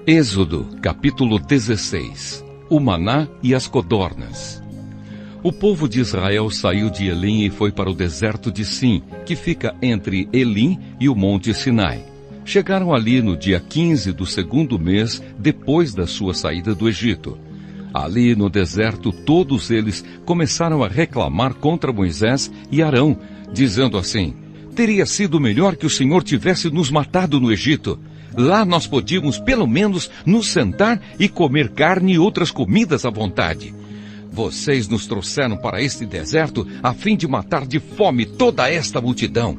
Êxodo, capítulo 16. O maná e as codornas. O povo de Israel saiu de Elim e foi para o deserto de Sim, que fica entre Elim e o monte Sinai. Chegaram ali no dia 15 do segundo mês, depois da sua saída do Egito. Ali no deserto, todos eles começaram a reclamar contra Moisés e Arão, dizendo assim: teria sido melhor que o Senhor tivesse nos matado no Egito. Lá nós podíamos pelo menos nos sentar e comer carne e outras comidas à vontade. Vocês nos trouxeram para este deserto a fim de matar de fome toda esta multidão.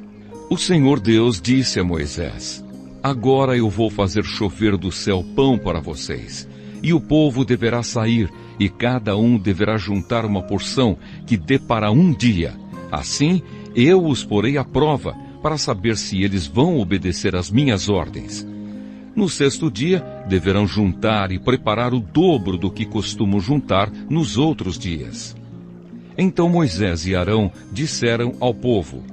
O Senhor Deus disse a Moisés: agora eu vou fazer chover do céu pão para vocês. E o povo deverá sair, e cada um deverá juntar uma porção que dê para um dia. Assim, eu os porei à prova, para saber se eles vão obedecer às minhas ordens. No sexto dia, deverão juntar e preparar o dobro do que costumam juntar nos outros dias. Então Moisés e Arão disseram ao povo: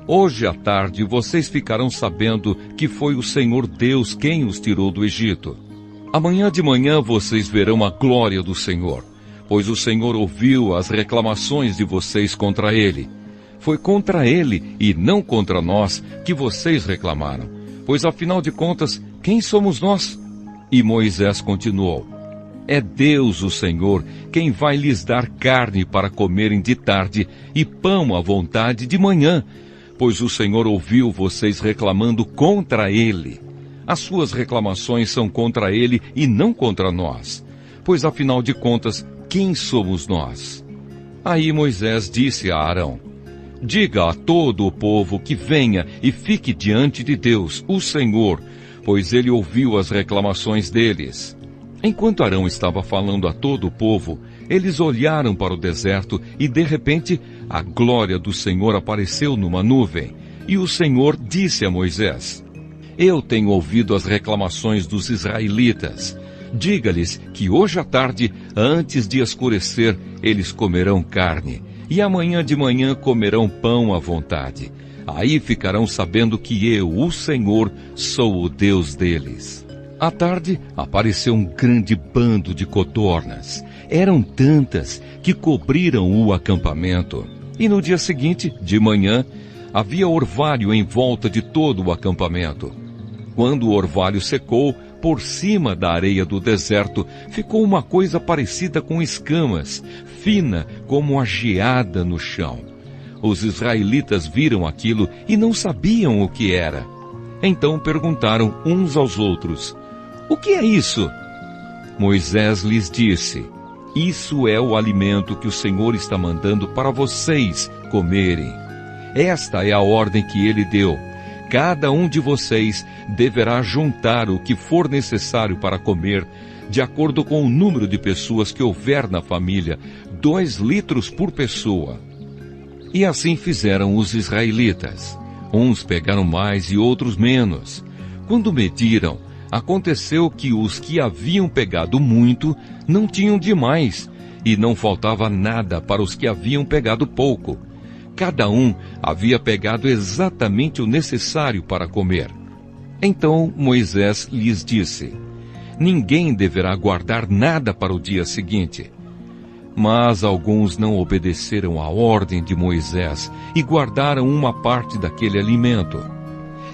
hoje à tarde vocês ficarão sabendo que foi o Senhor Deus quem os tirou do Egito. Amanhã de manhã vocês verão a glória do Senhor, pois o Senhor ouviu as reclamações de vocês contra Ele. Foi contra Ele e não contra nós que vocês reclamaram, pois afinal de contas, quem somos nós? E Moisés continuou: é Deus o Senhor quem vai lhes dar carne para comerem de tarde e pão à vontade de manhã, pois o Senhor ouviu vocês reclamando contra Ele. As suas reclamações são contra Ele e não contra nós, pois afinal de contas, quem somos nós? Aí Moisés disse a Arão: diga a todo o povo que venha e fique diante de Deus, o Senhor, pois ele ouviu as reclamações deles. Enquanto Arão estava falando a todo o povo, eles olharam para o deserto e, de repente, a glória do Senhor apareceu numa nuvem. E o Senhor disse a Moisés: eu tenho ouvido as reclamações dos israelitas. Diga-lhes que hoje à tarde, antes de escurecer, eles comerão carne, e amanhã de manhã comerão pão à vontade. Aí ficarão sabendo que eu, o Senhor, sou o Deus deles. À tarde, apareceu um grande bando de codornas. Eram tantas que cobriram o acampamento. E no dia seguinte, de manhã, havia orvalho em volta de todo o acampamento. Quando o orvalho secou, por cima da areia do deserto, ficou uma coisa parecida com escamas, fina como a geada no chão. Os israelitas viram aquilo e não sabiam o que era. Então perguntaram uns aos outros: o que é isso? Moisés lhes disse: isso é o alimento que o Senhor está mandando para vocês comerem. Esta é a ordem que ele deu: cada um de vocês deverá juntar o que for necessário para comer, de acordo com o número de pessoas que houver na família, 2 litros por pessoa. E assim fizeram os israelitas. Uns pegaram mais e outros menos. Quando mediram, aconteceu que os que haviam pegado muito não tinham demais, e não faltava nada para os que haviam pegado pouco. Cada um havia pegado exatamente o necessário para comer. Então Moisés lhes disse: ninguém deverá guardar nada para o dia seguinte. Mas alguns não obedeceram à ordem de Moisés e guardaram uma parte daquele alimento.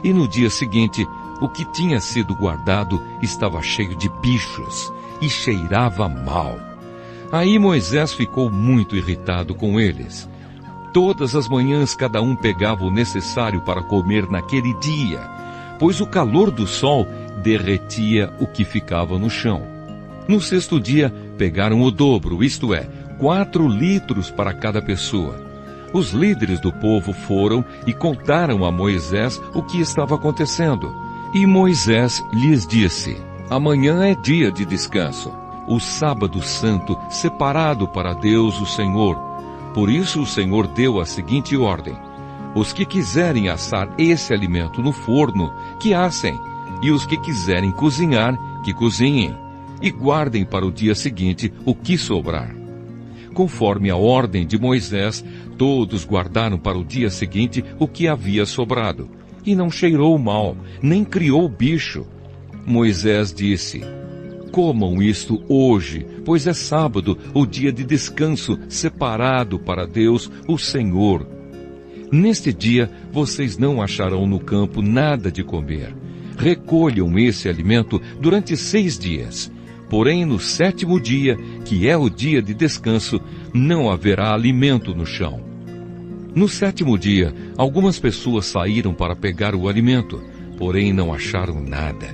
E no dia seguinte, o que tinha sido guardado estava cheio de bichos e cheirava mal. Aí Moisés ficou muito irritado com eles. Todas as manhãs cada um pegava o necessário para comer naquele dia, pois o calor do sol derretia o que ficava no chão. No sexto dia, pegaram o dobro, isto é, 4 litros para cada pessoa. Os líderes do povo foram e contaram a Moisés o que estava acontecendo. E Moisés lhes disse: amanhã é dia de descanso, o sábado santo separado para Deus o Senhor. Por isso o Senhor deu a seguinte ordem: os que quiserem assar esse alimento no forno, que assem, e os que quiserem cozinhar, que cozinhem, e guardem para o dia seguinte o que sobrar. Conforme a ordem de Moisés, todos guardaram para o dia seguinte o que havia sobrado, e não cheirou mal, nem criou bicho. Moisés disse: comam isto hoje, pois é sábado, o dia de descanso separado para Deus, o Senhor. Neste dia vocês não acharão no campo nada de comer. Recolham esse alimento durante 6 dias. Porém, no 7º dia, que é o dia de descanso, não haverá alimento no chão. No 7º dia, algumas pessoas saíram para pegar o alimento, porém não acharam nada.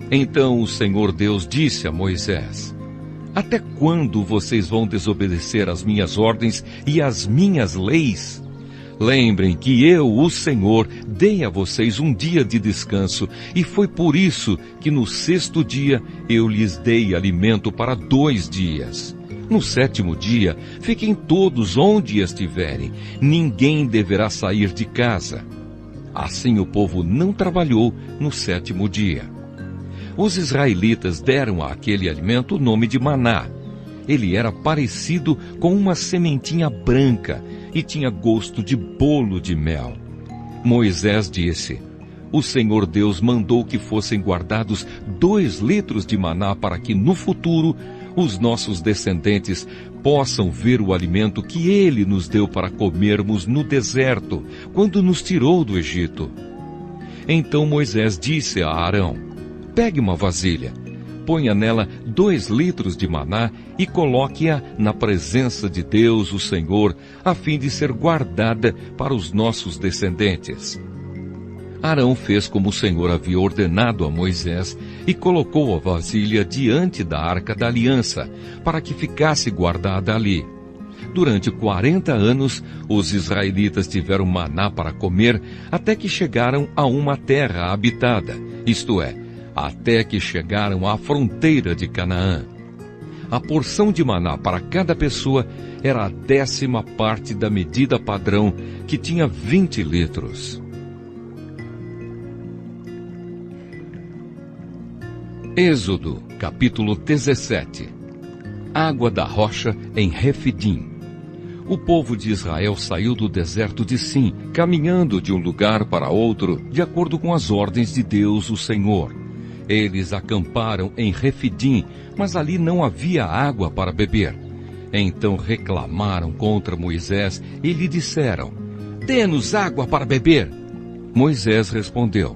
Então o Senhor Deus disse a Moisés: até quando vocês vão desobedecer às minhas ordens e às minhas leis? Lembrem que eu, o Senhor, dei a vocês um dia de descanso, e foi por isso que no 6º dia eu lhes dei alimento para 2 dias. No 7º dia, fiquem todos onde estiverem, ninguém deverá sair de casa. Assim o povo não trabalhou no 7º dia. Os israelitas deram àquele alimento o nome de maná. Ele era parecido com uma sementinha branca e tinha gosto de bolo de mel. Moisés disse: o Senhor Deus mandou que fossem guardados 2 litros de maná para que no futuro os nossos descendentes possam ver o alimento que Ele nos deu para comermos no deserto, quando nos tirou do Egito. Então Moisés disse a Arão: pegue uma vasilha, ponha nela 2 litros de maná e coloque-a na presença de Deus, o Senhor, a fim de ser guardada para os nossos descendentes. Arão fez como o Senhor havia ordenado a Moisés e colocou a vasilha diante da Arca da Aliança, para que ficasse guardada ali. Durante 40 anos, os israelitas tiveram maná para comer até que chegaram a uma terra habitada, isto é, até que chegaram à fronteira de Canaã. A porção de maná para cada pessoa era a 10ª parte da medida padrão, que tinha 20 litros. Êxodo, capítulo 17. Água da rocha em Refidim. O povo de Israel saiu do deserto de Sim, caminhando de um lugar para outro, de acordo com as ordens de Deus, o Senhor. Eles acamparam em Refidim, mas ali não havia água para beber. Então reclamaram contra Moisés e lhe disseram: dê-nos água para beber. Moisés respondeu: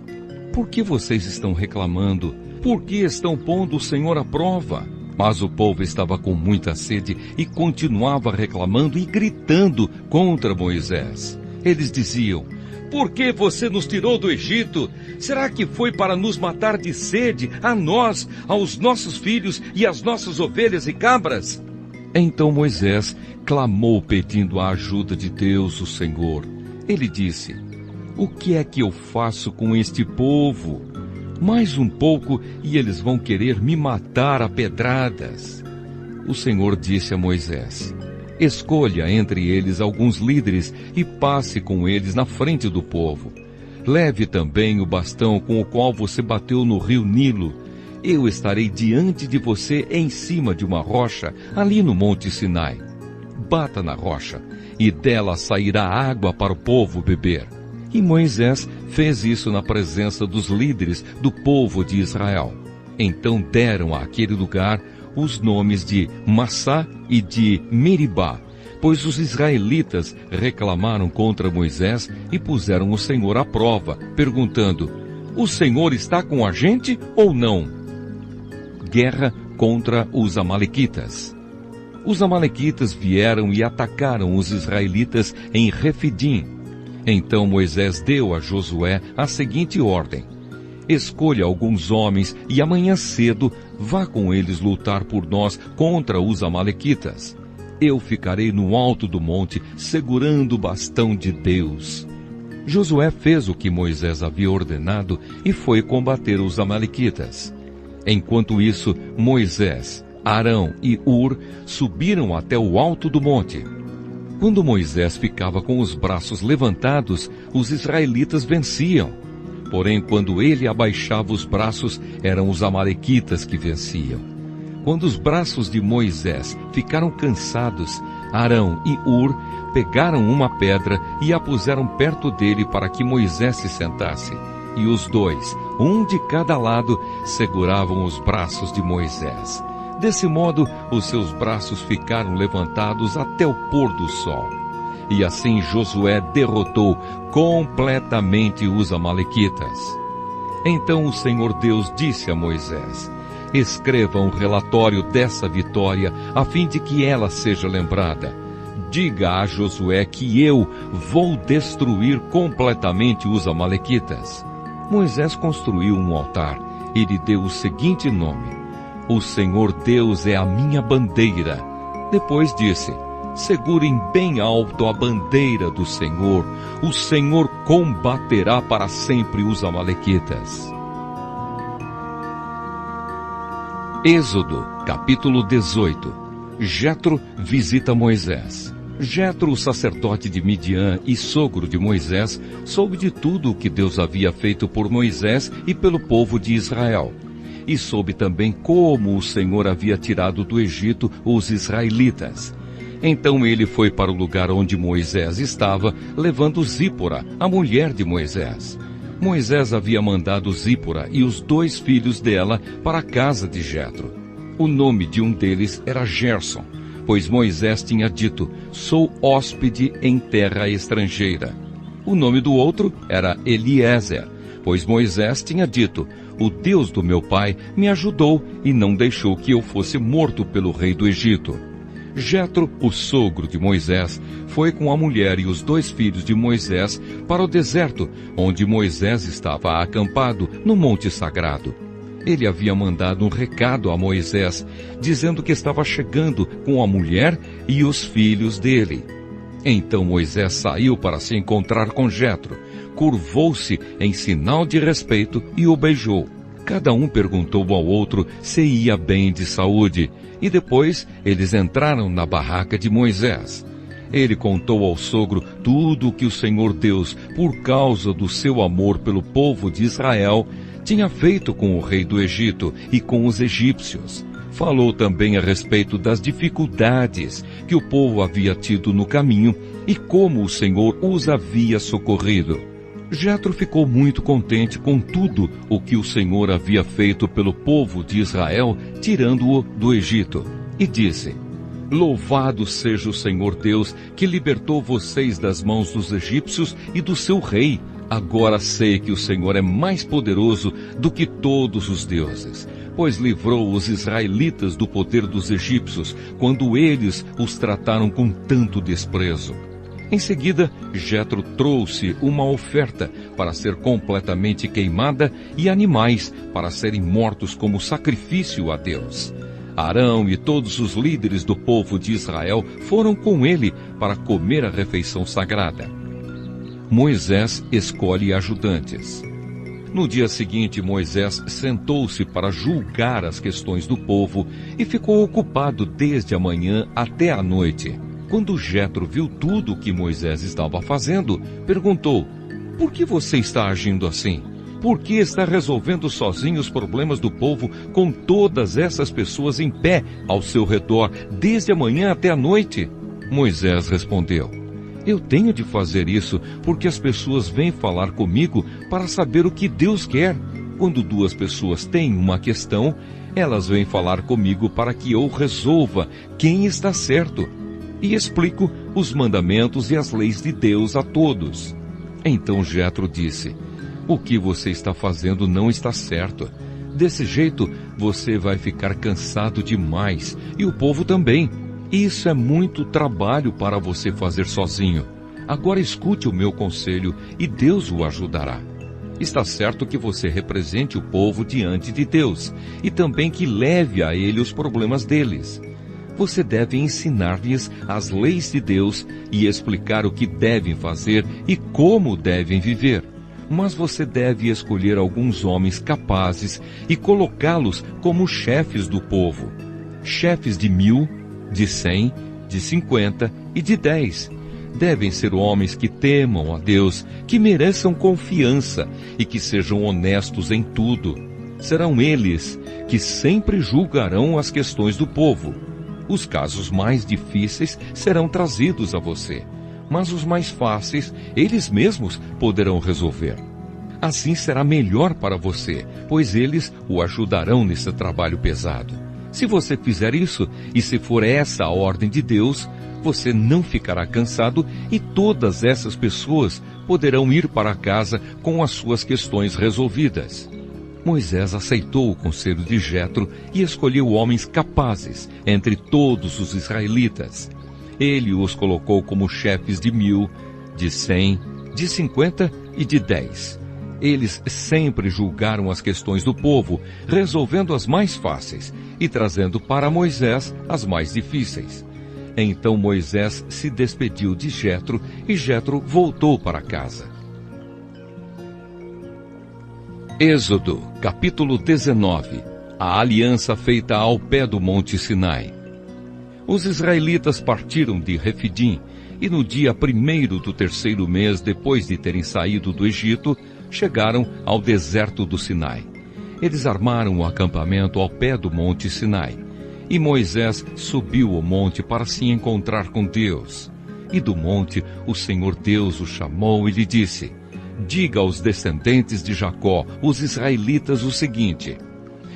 por que vocês estão reclamando? Por que estão pondo o Senhor à prova? Mas o povo estava com muita sede e continuava reclamando e gritando contra Moisés. Eles diziam: por que você nos tirou do Egito? Será que foi para nos matar de sede, a nós, aos nossos filhos e às nossas ovelhas e cabras? Então Moisés clamou pedindo a ajuda de Deus, o Senhor. Ele disse: o que é que eu faço com este povo? Mais um pouco e eles vão querer me matar a pedradas. O Senhor disse a Moisés: escolha entre eles alguns líderes e passe com eles na frente do povo. Leve também o bastão com o qual você bateu no rio Nilo. Eu estarei diante de você em cima de uma rocha, ali no Monte Sinai. Bata na rocha, e dela sairá água para o povo beber. E Moisés fez isso na presença dos líderes do povo de Israel. Então deram àquele lugar os nomes de Massá e de Meribá, pois os israelitas reclamaram contra Moisés e puseram o Senhor à prova, perguntando: o Senhor está com a gente ou não? Guerra contra os amalequitas. Os amalequitas vieram e atacaram os israelitas em Refidim. Então Moisés deu a Josué a seguinte ordem: escolha alguns homens e amanhã cedo vá com eles lutar por nós contra os amalequitas. Eu ficarei no alto do monte segurando o bastão de Deus. Josué fez o que Moisés havia ordenado e foi combater os amalequitas. Enquanto isso, Moisés, Arão e Hur subiram até o alto do monte. Quando Moisés ficava com os braços levantados, os israelitas venciam. Porém, quando ele abaixava os braços, eram os amalequitas que venciam. Quando os braços de Moisés ficaram cansados, Arão e Hur pegaram uma pedra e a puseram perto dele para que Moisés se sentasse. e os dois, um de cada lado, seguravam os braços de Moisés. Desse modo, os seus braços ficaram levantados até o pôr do sol. E assim Josué derrotou completamente os amalequitas. Então o Senhor Deus disse a Moisés: escreva um relatório dessa vitória, a fim de que ela seja lembrada. Diga a Josué que eu vou destruir completamente os amalequitas. Moisés construiu um altar e lhe deu o seguinte nome: o Senhor Deus é a minha bandeira. Depois disse: segurem bem alto a bandeira do Senhor. O Senhor combaterá para sempre os amalequitas. Êxodo, capítulo 18. Jetro visita Moisés. Jetro, o sacerdote de Midian e sogro de Moisés, soube de tudo o que Deus havia feito por Moisés e pelo povo de Israel. E soube também como o Senhor havia tirado do Egito os israelitas. Então ele foi para o lugar onde Moisés estava, levando Zípora, a mulher de Moisés. Moisés havia mandado Zípora e os 2 filhos dela para a casa de Jetro. O nome de um deles era Gerson, pois Moisés tinha dito: sou hóspede em terra estrangeira. O nome do outro era Eliezer, pois Moisés tinha dito: o Deus do meu pai me ajudou e não deixou que eu fosse morto pelo rei do Egito. Jetro, o sogro de Moisés, foi com a mulher e os 2 filhos de Moisés para o deserto, onde Moisés estava acampado no monte sagrado. Ele havia mandado um recado a Moisés, dizendo que estava chegando com a mulher e os filhos dele. Então Moisés saiu para se encontrar com Jetro, curvou-se em sinal de respeito e o beijou. Cada um perguntou ao outro se ia bem de saúde, e depois eles entraram na barraca de Moisés. Ele contou ao sogro tudo o que o Senhor Deus, por causa do seu amor pelo povo de Israel, tinha feito com o rei do Egito e com os egípcios. Falou também a respeito das dificuldades que o povo havia tido no caminho e como o Senhor os havia socorrido. Jetro ficou muito contente com tudo o que o Senhor havia feito pelo povo de Israel, tirando-o do Egito, e disse: louvado seja o Senhor Deus, que libertou vocês das mãos dos egípcios e do seu rei. Agora sei que o Senhor é mais poderoso do que todos os deuses, pois livrou os israelitas do poder dos egípcios, quando eles os trataram com tanto desprezo. Em seguida, Jetro trouxe uma oferta para ser completamente queimada e animais para serem mortos como sacrifício a Deus. Arão e todos os líderes do povo de Israel foram com ele para comer a refeição sagrada. Moisés escolhe ajudantes. No dia seguinte, Moisés sentou-se para julgar as questões do povo e ficou ocupado desde a manhã até a noite. Quando Jetro viu tudo o que Moisés estava fazendo, perguntou: por que você está agindo assim? Por que está resolvendo sozinho os problemas do povo com todas essas pessoas em pé ao seu redor, desde a manhã até a noite? Moisés respondeu: eu tenho de fazer isso porque as pessoas vêm falar comigo para saber o que Deus quer. Quando 2 pessoas têm uma questão, elas vêm falar comigo para que eu resolva quem está certo e explico os mandamentos e as leis de Deus a todos. Então Jetro disse: o que você está fazendo não está certo. Desse jeito, você vai ficar cansado demais, e o povo também. Isso é muito trabalho para você fazer sozinho. Agora escute o meu conselho e Deus o ajudará. Está certo que você represente o povo diante de Deus, e também que leve a ele os problemas deles. Você deve ensinar-lhes as leis de Deus e explicar o que devem fazer e como devem viver. Mas você deve escolher alguns homens capazes e colocá-los como chefes do povo. Chefes de 1000, de 100, de 50 e de 10. Devem ser homens que temam a Deus, que mereçam confiança e que sejam honestos em tudo. Serão eles que sempre julgarão as questões do povo. Os casos mais difíceis serão trazidos a você, mas os mais fáceis, eles mesmos poderão resolver. Assim será melhor para você, pois eles o ajudarão nesse trabalho pesado. Se você fizer isso, e se for essa a ordem de Deus, você não ficará cansado e todas essas pessoas poderão ir para casa com as suas questões resolvidas. Moisés aceitou o conselho de Jetro e escolheu homens capazes entre todos os israelitas. Ele os colocou como chefes de 1.000, de 100, de 50 e de 10. Eles sempre julgaram as questões do povo, resolvendo as mais fáceis e trazendo para Moisés as mais difíceis. Então Moisés se despediu de Jetro e Jetro voltou para casa. Êxodo, capítulo 19. A aliança feita ao pé do monte Sinai. Os israelitas partiram de Refidim e no dia 1º do 3º mês depois de terem saído do Egito, chegaram ao deserto do Sinai. Eles armaram o acampamento ao pé do monte Sinai. E Moisés subiu o monte para se encontrar com Deus. E do monte o Senhor Deus o chamou e lhe disse: diga aos descendentes de Jacó, os israelitas, o seguinte: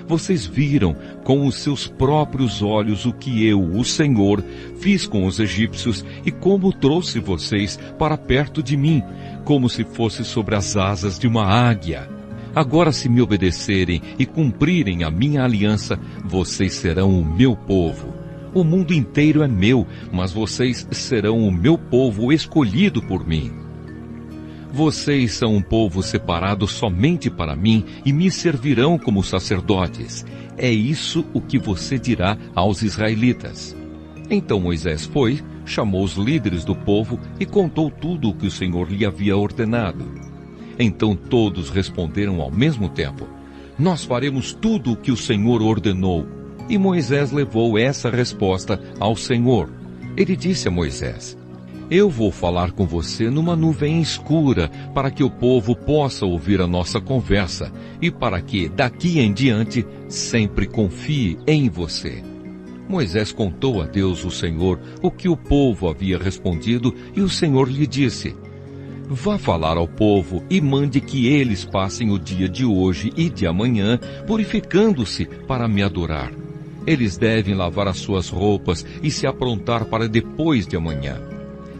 vocês viram com os seus próprios olhos o que eu, o Senhor, fiz com os egípcios e como trouxe vocês para perto de mim, como se fosse sobre as asas de uma águia. Agora, se me obedecerem e cumprirem a minha aliança, vocês serão o meu povo. O mundo inteiro é meu, mas vocês serão o meu povo escolhido por mim. Vocês são um povo separado somente para mim e me servirão como sacerdotes. É isso o que você dirá aos israelitas. Então Moisés foi, chamou os líderes do povo e contou tudo o que o Senhor lhe havia ordenado. Então todos responderam ao mesmo tempo: nós faremos tudo o que o Senhor ordenou. E Moisés levou essa resposta ao Senhor. Ele disse a Moisés: eu vou falar com você numa nuvem escura, para que o povo possa ouvir a nossa conversa, e para que, daqui em diante, sempre confie em você. Moisés contou a Deus, o Senhor, o que o povo havia respondido, e o Senhor lhe disse: vá falar ao povo e mande que eles passem o dia de hoje e de amanhã purificando-se para me adorar. Eles devem lavar as suas roupas e se aprontar para depois de amanhã.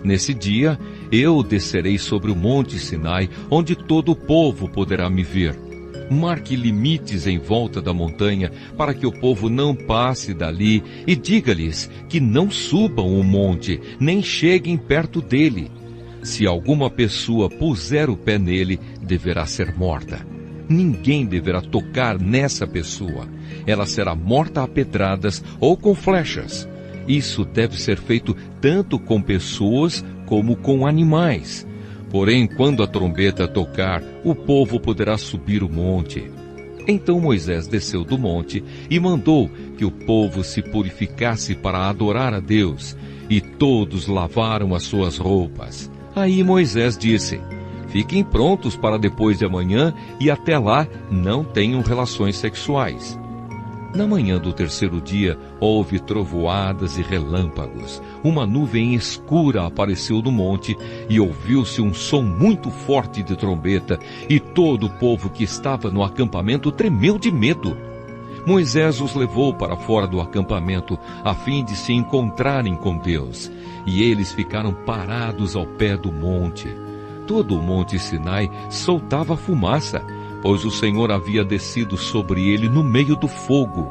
Nesse dia, eu descerei sobre o monte Sinai, onde todo o povo poderá me ver. Marque limites em volta da montanha, para que o povo não passe dali, e diga-lhes que não subam o monte, nem cheguem perto dele. Se alguma pessoa puser o pé nele, deverá ser morta. Ninguém deverá tocar nessa pessoa. Ela será morta a pedradas ou com flechas. Isso deve ser feito tanto com pessoas como com animais. Porém, quando a trombeta tocar, o povo poderá subir o monte. Então Moisés desceu do monte e mandou que o povo se purificasse para adorar a Deus. E todos lavaram as suas roupas. Aí Moisés disse: fiquem prontos para depois de amanhã e até lá não tenham relações sexuais. Na manhã do 3º dia, houve trovoadas e relâmpagos. Uma nuvem escura apareceu no monte e ouviu-se um som muito forte de trombeta, e todo o povo que estava no acampamento tremeu de medo. Moisés os levou para fora do acampamento, a fim de se encontrarem com Deus. E eles ficaram parados ao pé do monte. Todo o monte Sinai soltava fumaça, pois o Senhor havia descido sobre ele no meio do fogo.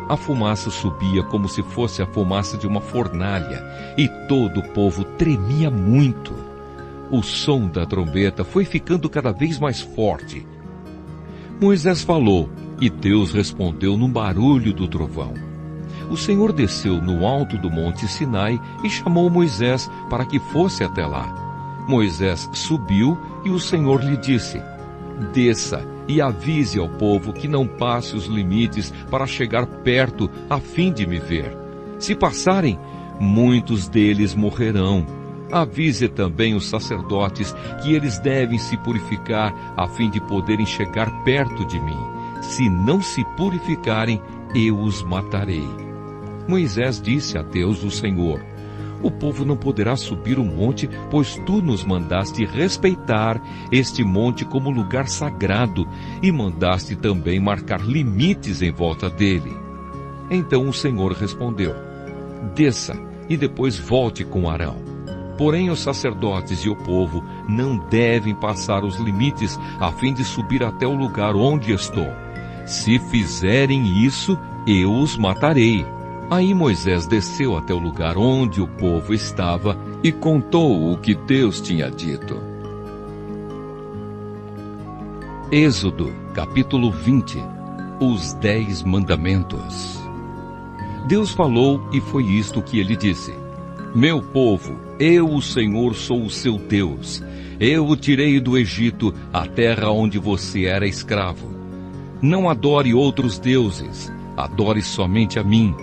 A fumaça subia como se fosse a fumaça de uma fornalha, e todo o povo tremia muito. O som da trombeta foi ficando cada vez mais forte. Moisés falou, e Deus respondeu no barulho do trovão. O Senhor desceu no alto do monte Sinai e chamou Moisés para que fosse até lá. Moisés subiu e o Senhor lhe disse: desça e avise ao povo que não passe os limites para chegar perto a fim de me ver. Se passarem, muitos deles morrerão. Avise também os sacerdotes que eles devem se purificar a fim de poderem chegar perto de mim. Se não se purificarem, eu os matarei. Moisés disse a Deus, o Senhor: O povo não poderá subir o monte, pois tu nos mandaste respeitar este monte como lugar sagrado e mandaste também marcar limites em volta dele. Então o Senhor respondeu: desça e depois volte com Arão. Porém os sacerdotes e o povo não devem passar os limites a fim de subir até o lugar onde estou. Se fizerem isso, eu os matarei. Aí Moisés desceu até o lugar onde o povo estava e contou o que Deus tinha dito. Êxodo, capítulo 20. Os 10 mandamentos. Deus falou e foi isto que ele disse: meu povo, eu, o Senhor, sou o seu Deus. Eu o tirei do Egito, a terra onde você era escravo. Não adore outros deuses, adore somente a mim.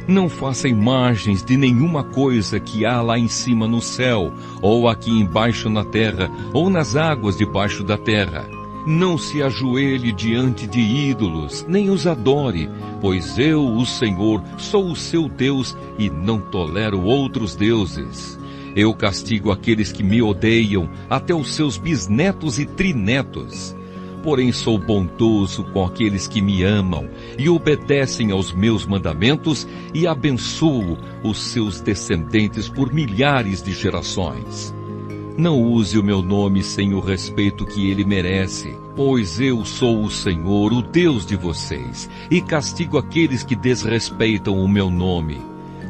Não faça imagens de nenhuma coisa que há lá em cima no céu, ou aqui embaixo na terra, ou nas águas debaixo da terra. Não se ajoelhe diante de ídolos, nem os adore, pois eu, o Senhor, sou o seu Deus e não tolero outros deuses. Eu castigo aqueles que me odeiam, até os seus bisnetos e trinetos. Porém sou bondoso com aqueles que me amam e obedecem aos meus mandamentos e abençoo os seus descendentes por milhares de gerações. Não use o meu nome sem o respeito que ele merece, pois eu sou o Senhor, o Deus de vocês, e castigo aqueles que desrespeitam o meu nome.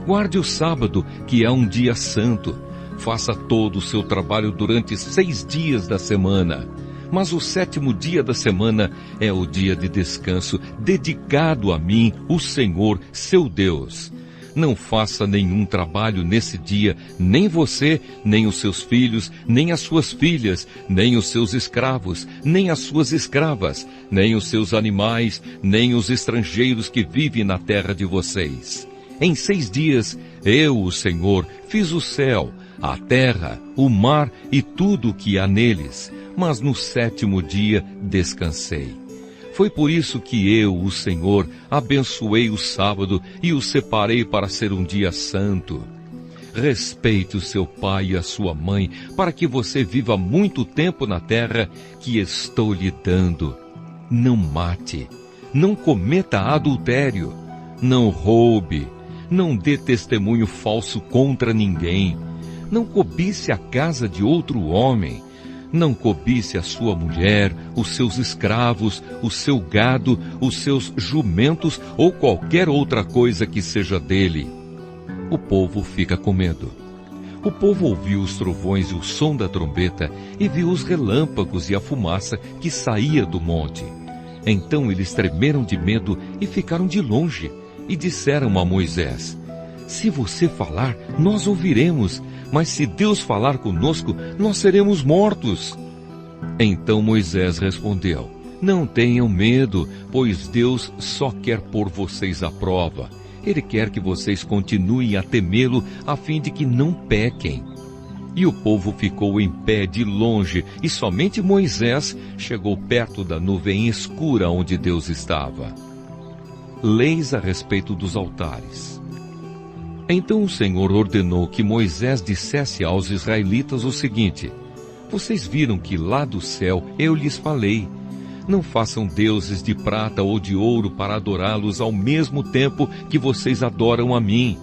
Guarde o sábado, que é um dia santo. Faça todo o seu trabalho durante 6 dias da semana. Mas o 7º dia da semana é o dia de descanso, dedicado a mim, o Senhor, seu Deus. Não faça nenhum trabalho nesse dia, nem você, nem os seus filhos, nem as suas filhas, nem os seus escravos, nem as suas escravas, nem os seus animais, nem os estrangeiros que vivem na terra de vocês. Em 6 dias, eu, o Senhor, fiz o céu, a terra, o mar e tudo o que há neles. Mas no 7º dia descansei. Foi por isso que eu, o Senhor, abençoei o sábado e o separei para ser um dia santo. Respeite o seu pai e a sua mãe, para que você viva muito tempo na terra que estou lhe dando. Não mate, não cometa adultério, não roube, não dê testemunho falso contra ninguém, não cobice a casa de outro homem. Não cobice a sua mulher, os seus escravos, o seu gado, os seus jumentos ou qualquer outra coisa que seja dele. O povo fica com medo. O povo ouviu os trovões e o som da trombeta e viu os relâmpagos e a fumaça que saía do monte. Então eles tremeram de medo e ficaram de longe e disseram a Moisés: se você falar, nós ouviremos. Mas se Deus falar conosco, nós seremos mortos. Então Moisés respondeu: não tenham medo, pois Deus só quer pôr vocês à prova. Ele quer que vocês continuem a temê-lo, a fim de que não pequem. E o povo ficou em pé de longe, e somente Moisés chegou perto da nuvem escura onde Deus estava. Leis a respeito dos altares. Então o Senhor ordenou que Moisés dissesse aos israelitas o seguinte: vocês viram que lá do céu eu lhes falei. Não façam deuses de prata ou de ouro para adorá-los ao mesmo tempo que vocês adoram a mim.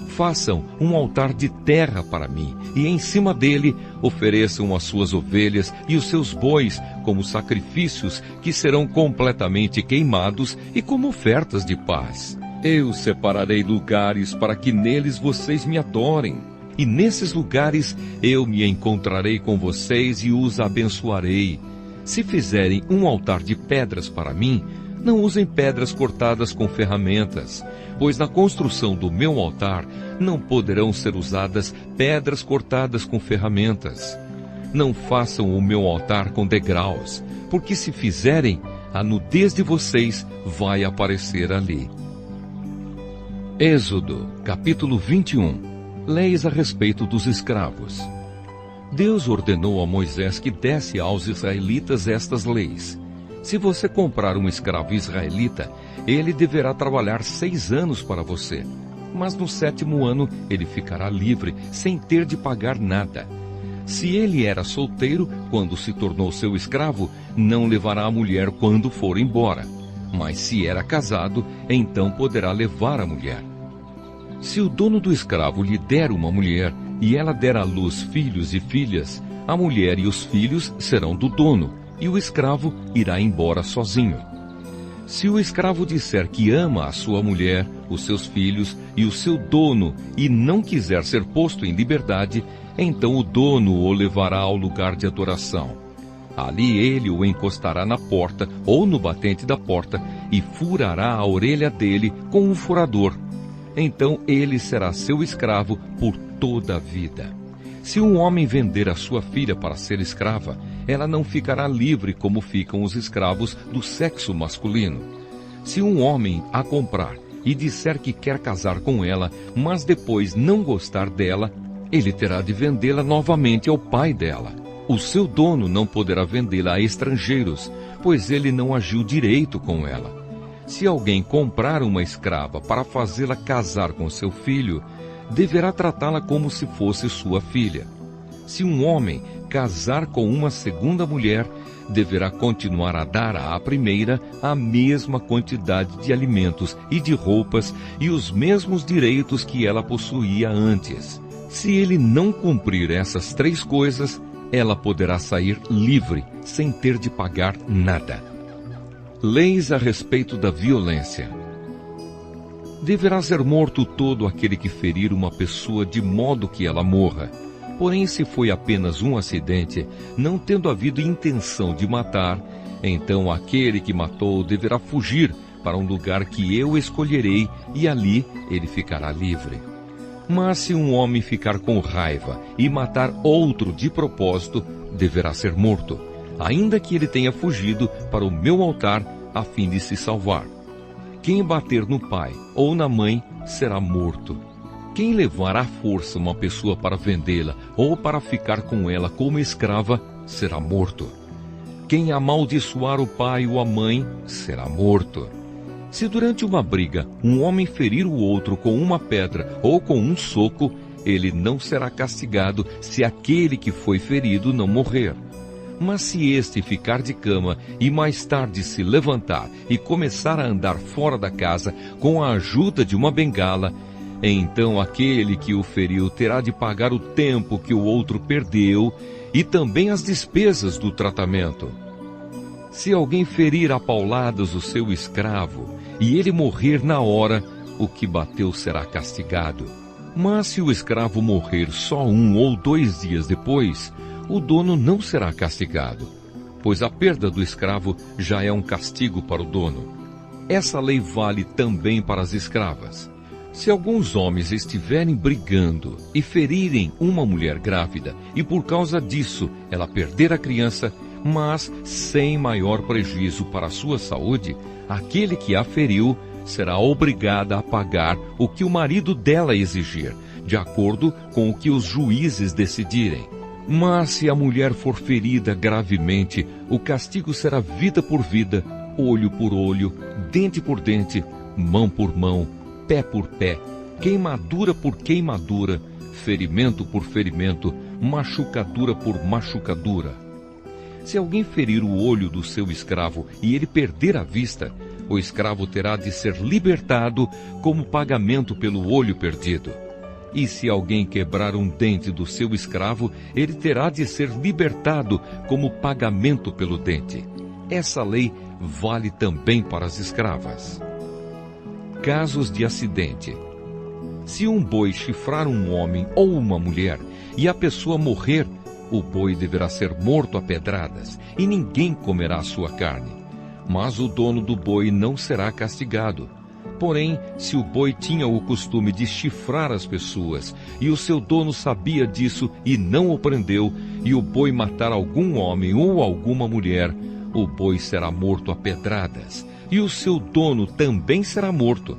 Façam um altar de terra para mim, e em cima dele ofereçam as suas ovelhas e os seus bois como sacrifícios que serão completamente queimados e como ofertas de paz. Eu separarei lugares para que neles vocês me adorem. E nesses lugares eu me encontrarei com vocês e os abençoarei. Se fizerem um altar de pedras para mim, não usem pedras cortadas com ferramentas, pois na construção do meu altar não poderão ser usadas pedras cortadas com ferramentas. Não façam o meu altar com degraus, porque se fizerem, a nudez de vocês vai aparecer ali. Êxodo, capítulo 21. Leis a respeito dos escravos. Deus ordenou a Moisés que desse aos israelitas estas leis. Se você comprar um escravo israelita, ele deverá trabalhar 6 anos para você. mas no 7º ano ele ficará livre, sem ter de pagar nada. Se ele era solteiro, quando se tornou seu escravo, não levará a mulher quando for embora. Mas se era casado, então poderá levar a mulher. Se o dono do escravo lhe der uma mulher, e ela der à luz filhos e filhas, a mulher e os filhos serão do dono, e o escravo irá embora sozinho. Se o escravo disser que ama a sua mulher, os seus filhos e o seu dono, e não quiser ser posto em liberdade, então o dono o levará ao lugar de adoração. Ali ele o encostará na porta ou no batente da porta e furará a orelha dele com um furador. Então ele será seu escravo por toda a vida. Se um homem vender a sua filha para ser escrava, ela não ficará livre como ficam os escravos do sexo masculino. Se um homem a comprar e disser que quer casar com ela, mas depois não gostar dela, ele terá de vendê-la novamente ao pai dela. O seu dono não poderá vendê-la a estrangeiros, pois ele não agiu direito com ela. Se alguém comprar uma escrava para fazê-la casar com seu filho, deverá tratá-la como se fosse sua filha. Se um homem casar com uma segunda mulher, deverá continuar a dar à primeira a mesma quantidade de alimentos e de roupas e os mesmos direitos que ela possuía antes. Se ele não cumprir essas 3 coisas, ela poderá sair livre, sem ter de pagar nada. Leis a respeito da violência. Deverá ser morto todo aquele que ferir uma pessoa de modo que ela morra. Porém, se foi apenas um acidente, não tendo havido intenção de matar, então aquele que matou deverá fugir para um lugar que eu escolherei e ali ele ficará livre. Mas se um homem ficar com raiva e matar outro de propósito, deverá ser morto, ainda que ele tenha fugido para o meu altar a fim de se salvar. Quem bater no pai ou na mãe será morto. Quem levar à força uma pessoa para vendê-la ou para ficar com ela como escrava será morto. Quem amaldiçoar o pai ou a mãe será morto. Se durante uma briga um homem ferir o outro com uma pedra ou com um soco, ele não será castigado se aquele que foi ferido não morrer. Mas se este ficar de cama e mais tarde se levantar e começar a andar fora da casa com a ajuda de uma bengala, então aquele que o feriu terá de pagar o tempo que o outro perdeu e também as despesas do tratamento. Se alguém ferir a pauladas o seu escravo e ele morrer na hora, o que bateu será castigado. Mas se o escravo morrer só 1 ou 2 dias depois, o dono não será castigado, pois a perda do escravo já é um castigo para o dono. Essa lei vale também para as escravas. Se alguns homens estiverem brigando e ferirem uma mulher grávida, e por causa disso ela perder a criança, mas sem maior prejuízo para a sua saúde, aquele que a feriu será obrigada a pagar o que o marido dela exigir, de acordo com o que os juízes decidirem. Mas se a mulher for ferida gravemente, o castigo será vida por vida, olho por olho, dente por dente, mão por mão, pé por pé, queimadura por queimadura, ferimento por ferimento, machucadura por machucadura. Se alguém ferir o olho do seu escravo e ele perder a vista, o escravo terá de ser libertado como pagamento pelo olho perdido. E se alguém quebrar um dente do seu escravo, ele terá de ser libertado como pagamento pelo dente. Essa lei vale também para as escravas. Casos de acidente. Se um boi chifrar um homem ou uma mulher e a pessoa morrer, o boi deverá ser morto a pedradas e ninguém comerá a sua carne. Mas o dono do boi não será castigado. Porém, se o boi tinha o costume de chifrar as pessoas, e o seu dono sabia disso e não o prendeu, e o boi matar algum homem ou alguma mulher, o boi será morto a pedradas, e o seu dono também será morto.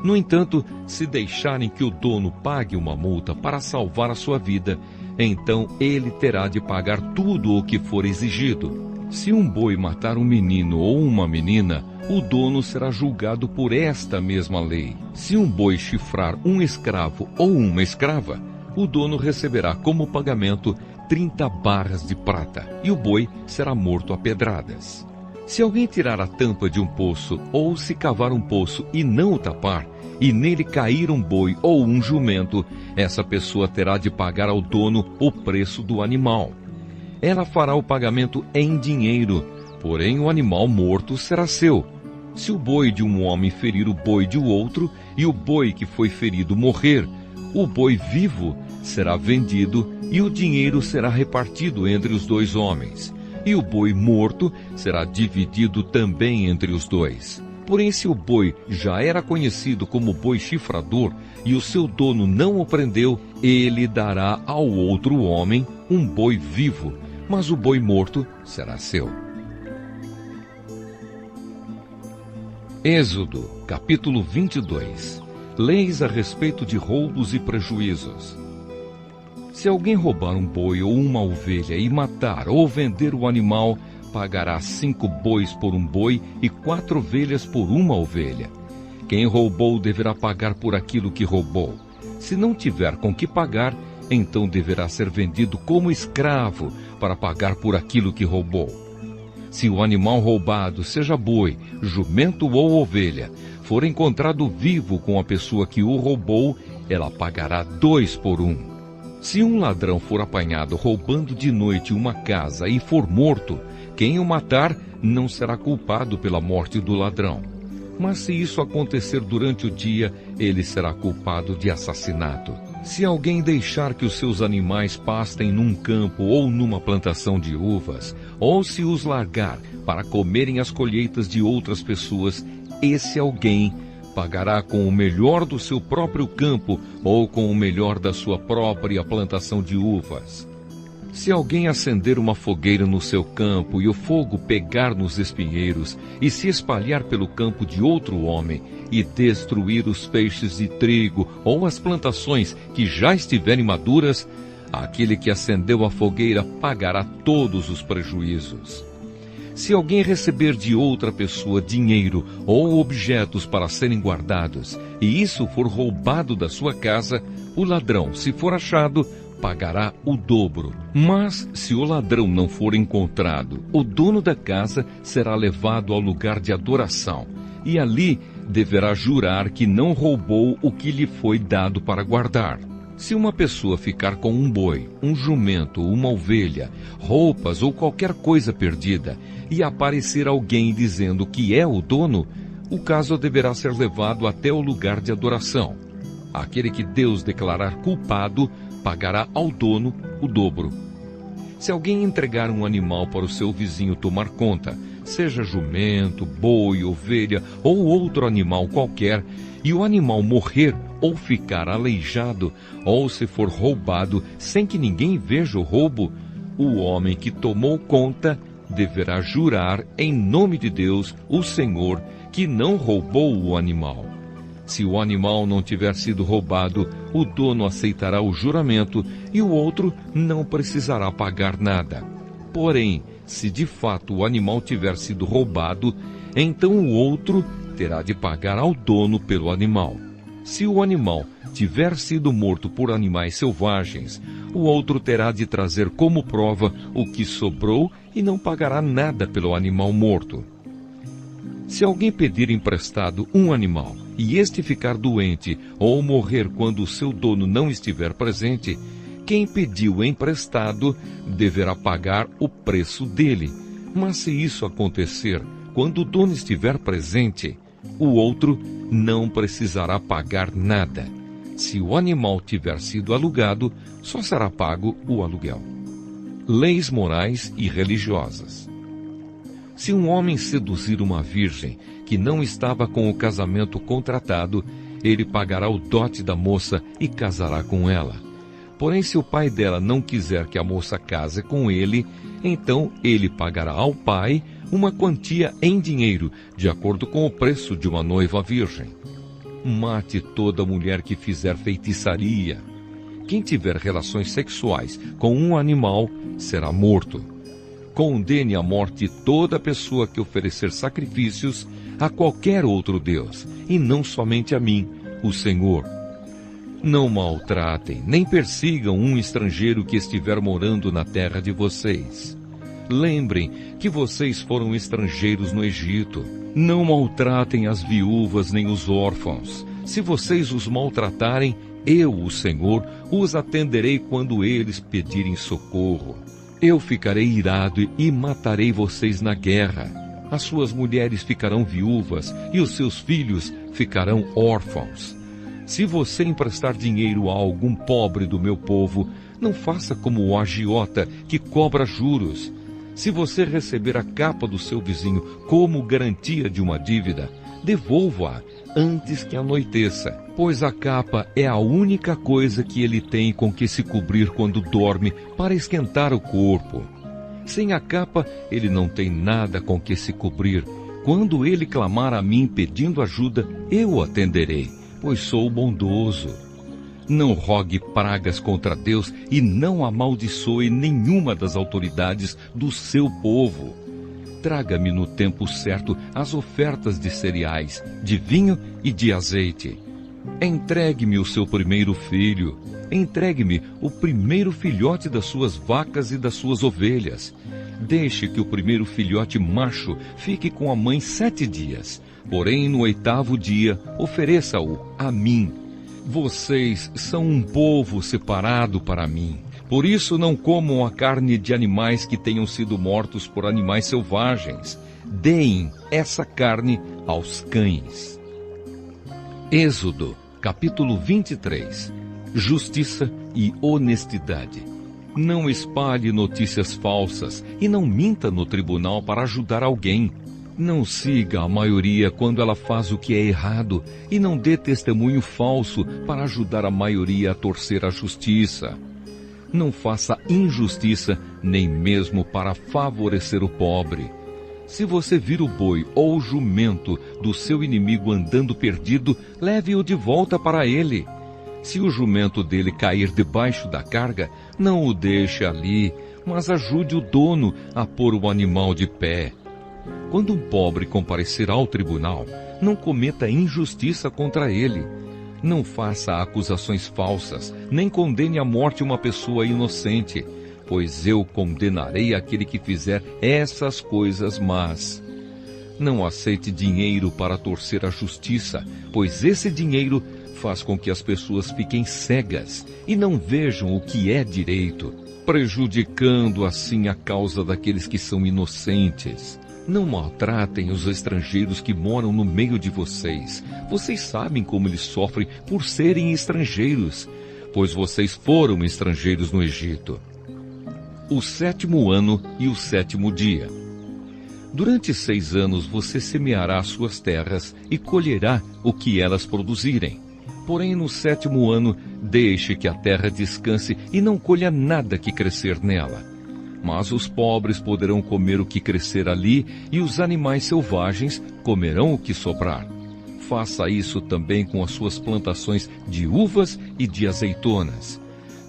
No entanto, se deixarem que o dono pague uma multa para salvar a sua vida, então ele terá de pagar tudo o que for exigido. Se um boi matar um menino ou uma menina, o dono será julgado por esta mesma lei. Se um boi chifrar um escravo ou uma escrava, o dono receberá como pagamento 30 barras de prata, e o boi será morto a pedradas. Se alguém tirar a tampa de um poço, ou se cavar um poço e não o tapar, e nele cair um boi ou um jumento, essa pessoa terá de pagar ao dono o preço do animal. Ela fará o pagamento em dinheiro, porém o animal morto será seu. Se o boi de um homem ferir o boi de outro, e o boi que foi ferido morrer, o boi vivo será vendido e o dinheiro será repartido entre os dois homens. E o boi morto será dividido também entre os dois. Porém, se o boi já era conhecido como boi chifrador e o seu dono não o prendeu, ele dará ao outro homem um boi vivo, mas o boi morto será seu. Êxodo, capítulo 22. Leis a respeito de roubos e prejuízos. Se alguém roubar um boi ou uma ovelha e matar ou vender o animal, pagará 5 bois por um boi e 4 ovelhas por uma ovelha. Quem roubou deverá pagar por aquilo que roubou. Se não tiver com que pagar, então deverá ser vendido como escravo para pagar por aquilo que roubou. Se o animal roubado, seja boi, jumento ou ovelha, for encontrado vivo com a pessoa que o roubou, ela pagará 2 por 1. Se um ladrão for apanhado roubando de noite uma casa e for morto, quem o matar não será culpado pela morte do ladrão. Mas se isso acontecer durante o dia, ele será culpado de assassinato. Se alguém deixar que os seus animais pastem num campo ou numa plantação de uvas, ou se os largar para comerem as colheitas de outras pessoas, esse alguém pagará com o melhor do seu próprio campo ou com o melhor da sua própria plantação de uvas. Se alguém acender uma fogueira no seu campo e o fogo pegar nos espinheiros e se espalhar pelo campo de outro homem e destruir os feixes de trigo ou as plantações que já estiverem maduras, aquele que acendeu a fogueira pagará todos os prejuízos. Se alguém receber de outra pessoa dinheiro ou objetos para serem guardados, e isso for roubado da sua casa, o ladrão, se for achado, pagará o dobro. Mas, se o ladrão não for encontrado, o dono da casa será levado ao lugar de adoração, e ali deverá jurar que não roubou o que lhe foi dado para guardar. Se uma pessoa ficar com um boi, um jumento, uma ovelha, roupas ou qualquer coisa perdida, e aparecer alguém dizendo que é o dono, o caso deverá ser levado até o lugar de adoração. Aquele que Deus declarar culpado, pagará ao dono o dobro. Se alguém entregar um animal para o seu vizinho tomar conta, seja jumento, boi, ovelha ou outro animal qualquer, e o animal morrer ou ficar aleijado, ou se for roubado sem que ninguém veja o roubo, o homem que tomou conta deverá jurar em nome de Deus, o Senhor, que não roubou o animal. Se o animal não tiver sido roubado, o dono aceitará o juramento e o outro não precisará pagar nada. Porém, se de fato o animal tiver sido roubado, então o outro terá de pagar ao dono pelo animal. Se o animal tiver sido morto por animais selvagens, o outro terá de trazer como prova o que sobrou e não pagará nada pelo animal morto. Se alguém pedir emprestado um animal e este ficar doente ou morrer quando o seu dono não estiver presente, quem pediu emprestado deverá pagar o preço dele. Mas se isso acontecer quando o dono estiver presente, o outro não precisará pagar nada. Se o animal tiver sido alugado, só será pago o aluguel. Leis morais e religiosas. Se um homem seduzir uma virgem que não estava com o casamento contratado, ele pagará o dote da moça e casará com ela. Porém, se o pai dela não quiser que a moça case com ele, então ele pagará ao pai uma quantia em dinheiro, de acordo com o preço de uma noiva virgem. Mate toda mulher que fizer feitiçaria. Quem tiver relações sexuais com um animal será morto. condene à morte toda pessoa que oferecer sacrifícios a qualquer outro Deus, e não somente a mim, o Senhor. Não maltratem, nem persigam um estrangeiro que estiver morando na terra de vocês. Lembrem que vocês foram estrangeiros no Egito. Não maltratem as viúvas nem os órfãos. Se vocês os maltratarem, eu, o Senhor, os atenderei quando eles pedirem socorro. Eu ficarei irado e matarei vocês na guerra. As suas mulheres ficarão viúvas e os seus filhos ficarão órfãos. Se você emprestar dinheiro a algum pobre do meu povo, não faça como o agiota que cobra juros. Se você receber a capa do seu vizinho como garantia de uma dívida, devolva-a antes que anoiteça, pois a capa é a única coisa que ele tem com que se cobrir quando dorme para esquentar o corpo. Sem a capa, ele não tem nada com que se cobrir. Quando ele clamar a mim pedindo ajuda, eu o atenderei, pois sou bondoso. Não rogue pragas contra Deus e não amaldiçoe nenhuma das autoridades do seu povo. Traga-me no tempo certo as ofertas de cereais, de vinho e de azeite. Entregue-me o seu primeiro filho. Entregue-me o primeiro filhote das suas vacas e das suas ovelhas. Deixe que o primeiro filhote macho fique com a mãe 7 dias. Porém, no 8º dia, ofereça-o a mim. Vocês são um povo separado para mim. Por isso não comam a carne de animais que tenham sido mortos por animais selvagens. Deem essa carne aos cães. Êxodo, capítulo 23. Justiça e honestidade. Não espalhe notícias falsas e não minta no tribunal para ajudar alguém. Não siga a maioria quando ela faz o que é errado e não dê testemunho falso para ajudar a maioria a torcer a justiça. Não faça injustiça nem mesmo para favorecer o pobre. Se você vir o boi ou o jumento do seu inimigo andando perdido, leve-o de volta para ele. Se o jumento dele cair debaixo da carga, não o deixe ali, mas ajude o dono a pôr o animal de pé. Quando um pobre comparecer ao tribunal, não cometa injustiça contra ele. Não faça acusações falsas, nem condene à morte uma pessoa inocente, pois eu condenarei aquele que fizer essas coisas más. Não aceite dinheiro para torcer a justiça, pois esse dinheiro faz com que as pessoas fiquem cegas e não vejam o que é direito, prejudicando assim a causa daqueles que são inocentes. Não maltratem os estrangeiros que moram no meio de vocês. Vocês sabem como eles sofrem por serem estrangeiros, pois vocês foram estrangeiros no Egito. O 7º ano e o 7º dia. Durante 6 anos você semeará suas terras e colherá o que elas produzirem. Porém, no 7º ano, deixe que a terra descanse e não colha nada que crescer nela. Mas os pobres poderão comer o que crescer ali e os animais selvagens comerão o que sobrar. Faça isso também com as suas plantações de uvas e de azeitonas.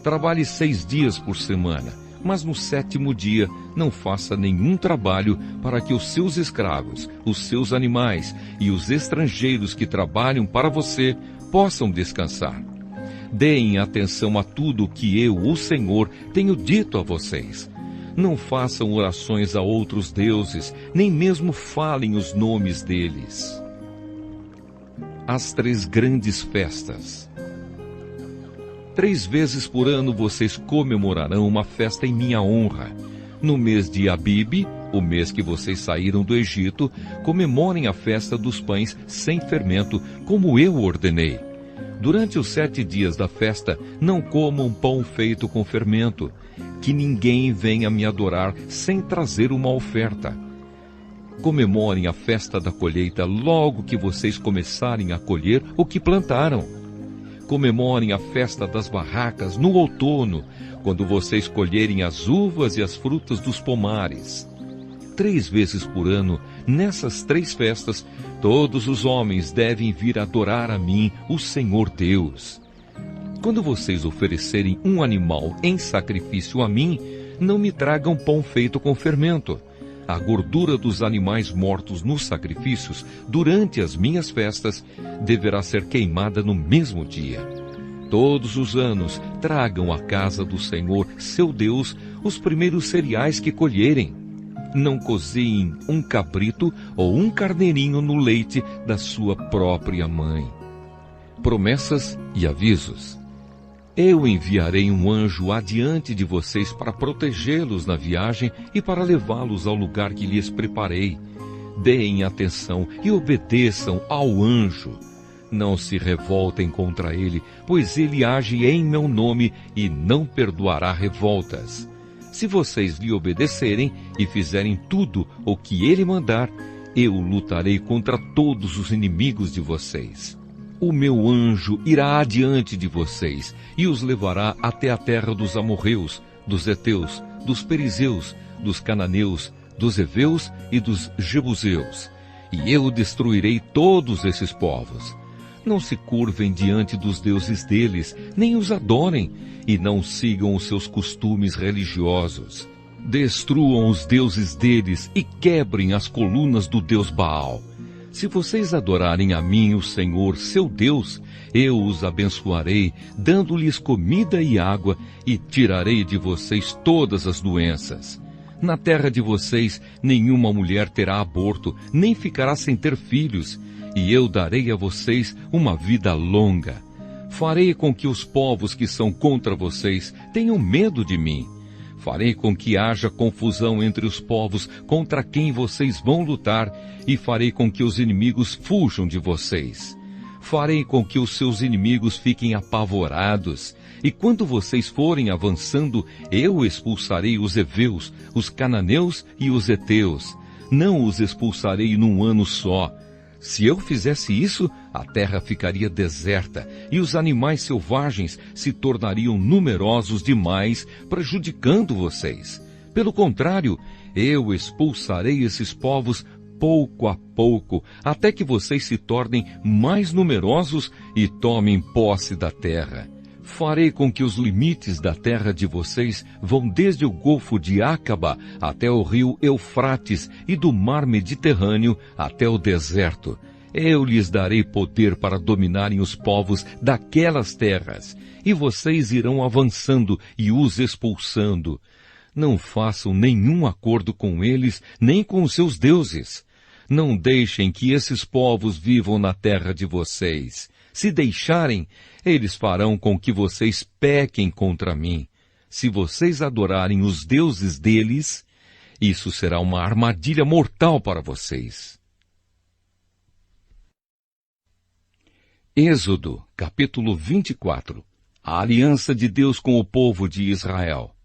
Trabalhe 6 dias por semana, mas no 7º dia não faça nenhum trabalho para que os seus escravos, os seus animais e os estrangeiros que trabalham para você possam descansar. Deem atenção a tudo o que eu, o Senhor, tenho dito a vocês. Não façam orações a outros deuses, nem mesmo falem os nomes deles. As 3 grandes festas. 3 vezes por ano vocês comemorarão uma festa em minha honra. No mês de Abibe, o mês que vocês saíram do Egito, comemorem a festa dos pães sem fermento, como eu ordenei. Durante os 7 dias da festa, não comam pão feito com fermento. Que ninguém venha me adorar sem trazer uma oferta. Comemorem a festa da colheita logo que vocês começarem a colher o que plantaram. Comemorem a festa das barracas no outono, quando vocês colherem as uvas e as frutas dos pomares. 3 vezes por ano, nessas 3 festas, todos os homens devem vir adorar a mim, o Senhor Deus. Quando vocês oferecerem um animal em sacrifício a mim, não me tragam pão feito com fermento. A gordura dos animais mortos nos sacrifícios, durante as minhas festas, deverá ser queimada no mesmo dia. Todos os anos tragam à casa do Senhor, seu Deus, os primeiros cereais que colherem. Não cozinhem um cabrito ou um carneirinho no leite da sua própria mãe. Promessas e avisos. Eu enviarei um anjo adiante de vocês para protegê-los na viagem e para levá-los ao lugar que lhes preparei. Deem atenção e obedeçam ao anjo. Não se revoltem contra ele, pois ele age em meu nome e não perdoará revoltas. Se vocês lhe obedecerem e fizerem tudo o que ele mandar, eu lutarei contra todos os inimigos de vocês. O meu anjo irá adiante de vocês e os levará até a terra dos amorreus, dos heteus, dos perizeus, dos cananeus, dos heveus e dos jebuseus. E eu destruirei todos esses povos. Não se curvem diante dos deuses deles, nem os adorem, e não sigam os seus costumes religiosos. Destruam os deuses deles e quebrem as colunas do deus Baal. Se vocês adorarem a mim, o Senhor, seu Deus, eu os abençoarei, dando-lhes comida e água, e tirarei de vocês todas as doenças. Na terra de vocês, nenhuma mulher terá aborto, nem ficará sem ter filhos, e eu darei a vocês uma vida longa. Farei com que os povos que são contra vocês tenham medo de mim. Farei com que haja confusão entre os povos contra quem vocês vão lutar, e farei com que os inimigos fujam de vocês. Farei com que os seus inimigos fiquem apavorados, e quando vocês forem avançando, eu expulsarei os heveus, os cananeus e os heteus. Não os expulsarei num ano só. Se eu fizesse isso, a terra ficaria deserta e os animais selvagens se tornariam numerosos demais, prejudicando vocês. Pelo contrário, eu expulsarei esses povos pouco a pouco, até que vocês se tornem mais numerosos e tomem posse da terra. Farei com que os limites da terra de vocês vão desde o Golfo de Acaba até o rio Eufrates e do mar Mediterrâneo até o deserto. Eu lhes darei poder para dominarem os povos daquelas terras, e vocês irão avançando e os expulsando. Não façam nenhum acordo com eles, nem com os seus deuses. Não deixem que esses povos vivam na terra de vocês. Se deixarem, eles farão com que vocês pequem contra mim. Se vocês adorarem os deuses deles, isso será uma armadilha mortal para vocês. Êxodo, capítulo 24. A aliança de Deus com o povo de Israel.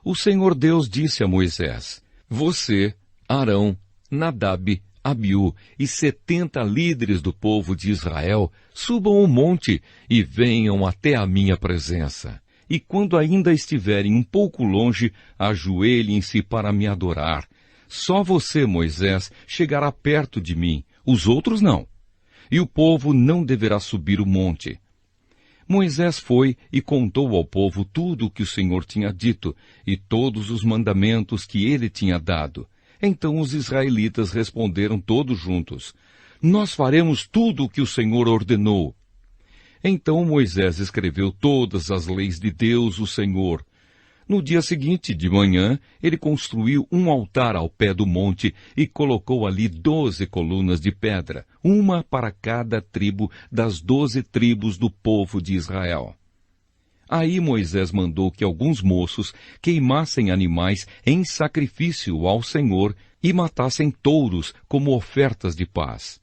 O Senhor Deus disse a Moisés: Você, Arão, Nadab, Abiú e 70 líderes do povo de Israel subam o monte e venham até a minha presença. E quando ainda estiverem um pouco longe, ajoelhem-se para me adorar. Só você, Moisés, chegará perto de mim, os outros não. E o povo não deverá subir o monte. Moisés foi e contou ao povo tudo o que o Senhor tinha dito e todos os mandamentos que ele tinha dado. Então os israelitas responderam todos juntos: Nós faremos tudo o que o Senhor ordenou. Então Moisés escreveu todas as leis de Deus, o Senhor. No dia seguinte, de manhã, ele construiu um altar ao pé do monte e colocou ali 12 colunas de pedra, uma para cada tribo das 12 tribos do povo de Israel. Aí Moisés mandou que alguns moços queimassem animais em sacrifício ao Senhor e matassem touros como ofertas de paz.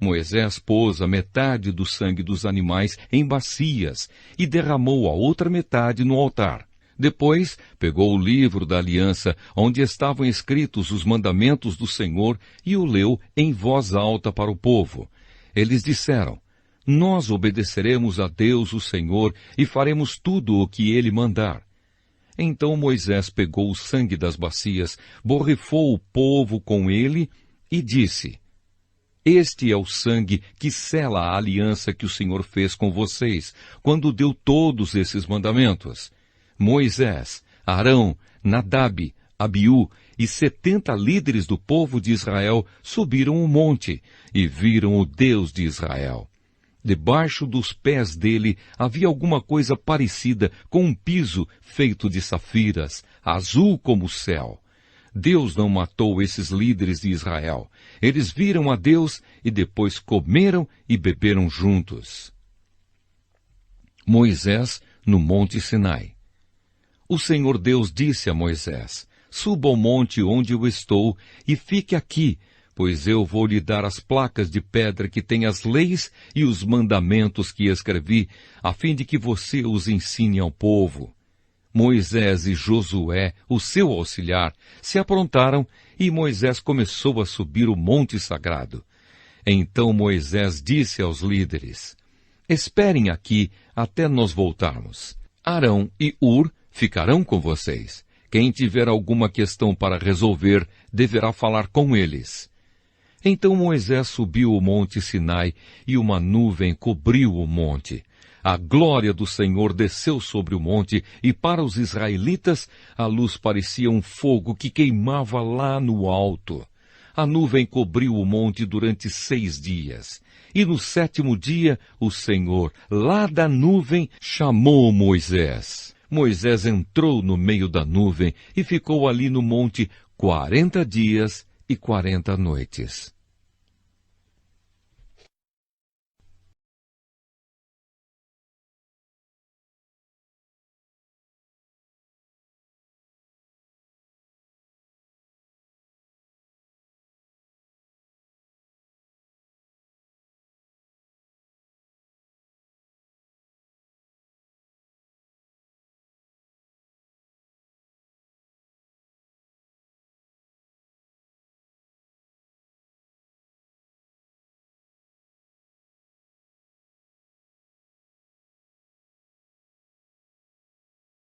Moisés pôs a metade do sangue dos animais em bacias e derramou a outra metade no altar. Depois, pegou o livro da aliança, onde estavam escritos os mandamentos do Senhor, e o leu em voz alta para o povo. Eles disseram: Nós obedeceremos a Deus, o Senhor, e faremos tudo o que Ele mandar. Então Moisés pegou o sangue das bacias, borrifou o povo com ele e disse: Este é o sangue que sela a aliança que o Senhor fez com vocês, quando deu todos esses mandamentos. Moisés, Arão, Nadab, Abiú e 70 líderes do povo de Israel subiram o monte e viram o Deus de Israel. Debaixo dos pés dele havia alguma coisa parecida com um piso feito de safiras, azul como o céu. Deus não matou esses líderes de Israel. Eles viram a Deus e depois comeram e beberam juntos. Moisés no Monte Sinai. O Senhor Deus disse a Moisés: suba ao monte onde eu estou e fique aqui, pois eu vou lhe dar as placas de pedra que têm as leis e os mandamentos que escrevi, a fim de que você os ensine ao povo. Moisés e Josué, o seu auxiliar, se aprontaram e Moisés começou a subir o monte sagrado. Então Moisés disse aos líderes: esperem aqui até nós voltarmos. Arão e Hur ficarão com vocês. Quem tiver alguma questão para resolver, deverá falar com eles. Então Moisés subiu o monte Sinai e uma nuvem cobriu o monte. A glória do Senhor desceu sobre o monte e para os israelitas a luz parecia um fogo que queimava lá no alto. A nuvem cobriu o monte durante 6 dias. E no 7º dia, o Senhor, lá da nuvem, chamou Moisés. Moisés entrou no meio da nuvem e ficou ali no monte 40 dias e 40 noites.